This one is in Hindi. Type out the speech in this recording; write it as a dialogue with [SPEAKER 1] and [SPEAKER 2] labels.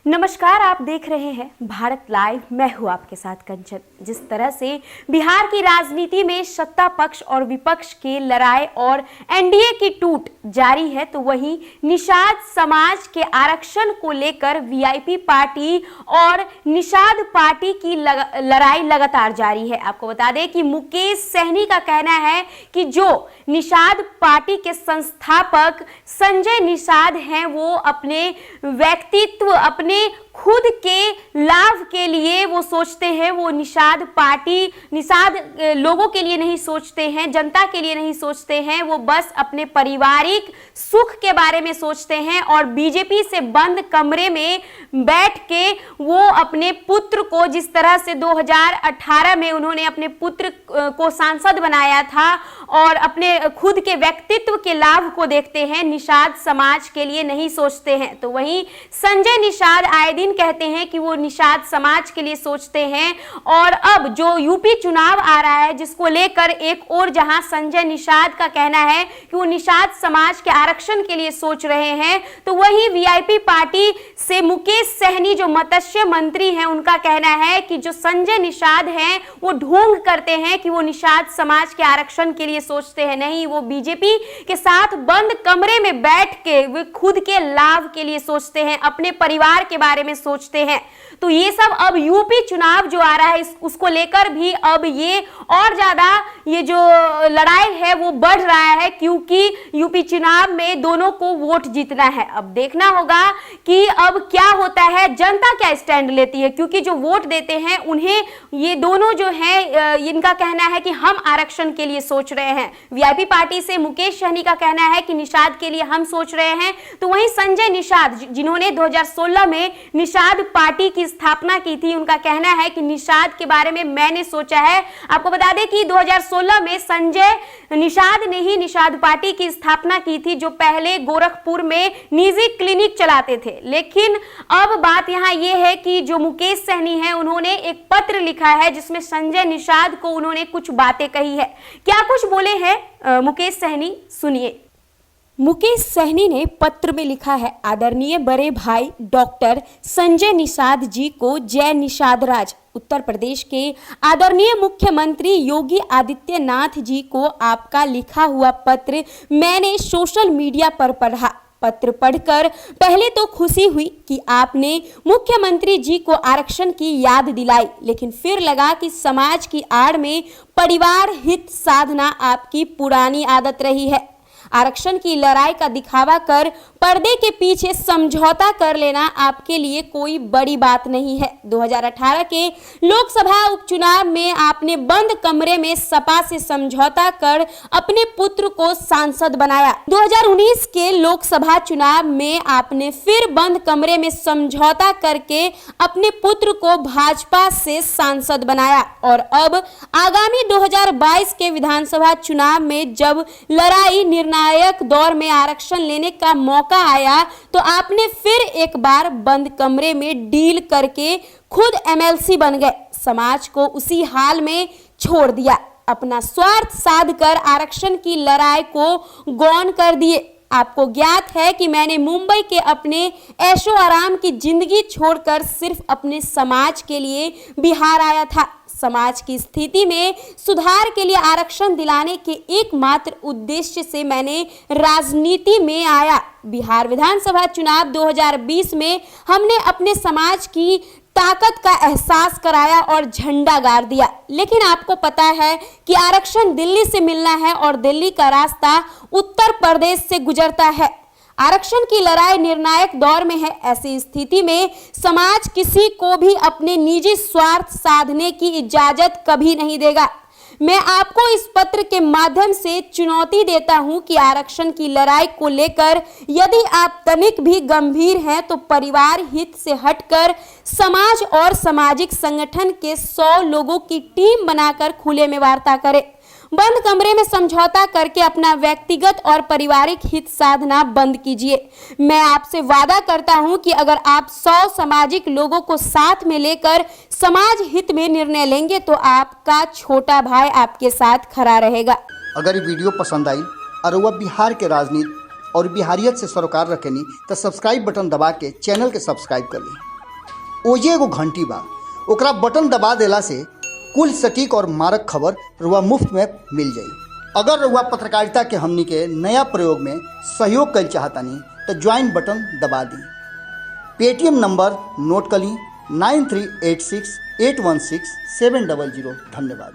[SPEAKER 1] नमस्कार, आप देख रहे हैं भारत लाइव। मैं हूं आपके साथ कंचन। जिस तरह से बिहार की राजनीति में सत्ता पक्ष और विपक्ष की लड़ाई और एनडीए की टूट जारी है, तो वहीं निषाद समाज के आरक्षण को लेकर वीआईपी पार्टी और निषाद पार्टी की लड़ाई लगातार जारी है। आपको बता दें कि मुकेश सहनी का कहना है कि जो निषाद पार्टी के संस्थापक संजय निषाद हैं, वो अपने व्यक्तित्व, अपने खुद के लाभ के लिए वो सोचते हैं। वो निषाद पार्टी, निषाद लोगों के लिए नहीं सोचते हैं, जनता के लिए नहीं सोचते हैं। वो बस अपने पारिवारिक सुख के बारे में सोचते हैं और बीजेपी से बंद कमरे में बैठ के वो अपने पुत्र को, जिस तरह से 2018 में उन्होंने अपने पुत्र को सांसद बनाया था और अपने खुद के व्यक्तित्व के लाभ को देखते हैं, निषाद समाज के लिए नहीं सोचते हैं। तो वहीं संजय निषाद आए दिन कहते हैं कि वो निषाद समाज के लिए सोचते हैं। और अब जो यूपी चुनाव आ रहा है, जिसको लेकर एक और जहां संजय निषाद का कहना है कि वो निषाद समाज के आरक्षण के लिए सोच रहे हैं, तो वही वीआईपी पार्टी से मुकेश सहनी जो मत्स्य मंत्री हैं, उनका कहना है कि जो संजय निषाद हैं वो ढोंग करते हैं कि वो निषाद समाज के आरक्षण के लिए सोचते हैं। नहीं, वो बीजेपी के साथ बंद कमरे में बैठ के वे खुद के लाभ के लिए सोचते हैं, अपने परिवार के बारे में सोचते हैं। तो ये सब अब यूपी चुनाव जो आ रहा है, उसको लेकर भी अब ये और ज्यादा ये जो लड़ाई है वो बढ़ रहा है, क्योंकि यूपी चुनाव में दोनों को वोट जीतना है। अब देखना होगा कि अब क्या होता है, जनता क्या स्टैंड लेती है, क्योंकि जो वोट देते हैं उन्हें ये दोनों जो है, इनका कहना है कि हम आरक्षण के लिए सोच रहे हैं। वीआईपी पार्टी से मुकेश सहनी का कहना है कि निषाद के लिए हम सोच रहे हैं। तो वहीं संजय निषाद, जिन्होंने 2016 में निषाद पार्टी की स्थापना की थी, उनका कहना है कि निषाद के बारे में मैंने सोचा है। आपको बता दें कि 2016 में संजय निषाद ने ही निषाद पार्टी की स्थापना की थी, जो पहले गोरखपुर में निजी क्लिनिक चलाते थे। लेकिन अब बात यहाँ ये है कि जो मुकेश सहनी है, उन्होंने एक पत्र लिखा है जिसमें संजय निषाद को उन्होंने कुछ बातें कही है। क्या कुछ बोले हैं मुकेश सहनी, सुनिए। मुकेश सहनी ने पत्र में लिखा है, आदरणीय बड़े भाई डॉक्टर संजय निषाद जी को जय निषाद राज। उत्तर प्रदेश के आदरणीय मुख्यमंत्री योगी आदित्यनाथ जी को आपका लिखा हुआ पत्र मैंने सोशल मीडिया पर पढ़ा। पत्र पढ़कर पहले तो खुशी हुई कि आपने मुख्यमंत्री जी को आरक्षण की याद दिलाई, लेकिन फिर लगा कि समाज की आड़ में परिवार हित साधना आपकी पुरानी आदत रही है। आरक्षण की लड़ाई का दिखावा कर पर्दे के पीछे समझौता कर लेना आपके लिए कोई बड़ी बात नहीं है। 2018 के लोकसभा उपचुनाव में आपने बंद कमरे में सपा से समझौता कर अपने पुत्र को सांसद बनाया। 2019 के लोकसभा चुनाव में आपने फिर बंद कमरे में समझौता करके अपने पुत्र को भाजपा से सांसद बनाया। और अब आगामी 2022 के विधानसभा चुनाव में जब लड़ाई निर्णायक दौर में आरक्षण लेने का मौका आया, तो आपने फिर एक बार बंद कमरे में डील करके खुद एमएलसी बन गए। समाज को उसी हाल में छोड़ दिया, अपना स्वार्थ साधकर आरक्षण की लड़ाई को गौन कर दिए। आपको ज्ञात है कि मैंने मुंबई के अपने ऐशो आराम की जिंदगी छोड़कर सिर्फ अपने समाज के लिए बिहार आया था। समाज की स्थिति में सुधार के लिए आरक्षण दिलाने के एकमात्र उद्देश्य से मैंने राजनीति में आया। बिहार विधानसभा चुनाव 2020 में हमने अपने समाज की ताकत का एहसास कराया और झंडा गाड़ दिया। लेकिन आपको पता है कि आरक्षण दिल्ली से मिलना है और दिल्ली का रास्ता उत्तर प्रदेश से गुजरता है। आरक्षण की लड़ाई निर्णायक दौर में है। ऐसी स्थिति में समाज किसी को भी अपने निजी स्वार्थ साधने की इजाजत कभी नहीं देगा। मैं आपको इस पत्र के माध्यम से चुनौती देता हूं कि आरक्षण की लड़ाई को लेकर यदि आप तनिक भी गंभीर हैं, तो परिवार हित से हटकर समाज और सामाजिक संगठन के 100 लोगों की टीम बनाकर खुले में वार्ता करें। बंद कमरे में समझौता करके अपना व्यक्तिगत और पारिवारिक हित साधना बंद कीजिए। मैं आपसे वादा करता हूं कि अगर आप 100 सामाजिक लोगों को साथ में लेकर समाज हित में निर्णय लेंगे, तो आपका छोटा भाई आपके साथ खड़ा रहेगा।
[SPEAKER 2] अगर ये वीडियो पसंद आई और वह बिहार के राजनीति और बिहारियत से सरोकार रखेनी, तो सब्सक्राइब बटन दबा के चैनल के सब्सक्राइब कर ली। ओजे एगो घंटी बा, ओकरा बटन दबा देला से कुल सटीक और मारक खबर रुआ मुफ्त में मिल जाई। अगर रुआ पत्रकारिता के हमनी के नया प्रयोग में सहयोग कर चाहतानी तो ज्वाइन बटन दबा दी। पेटीएम नंबर नोट कर ली 9386816700। धन्यवाद।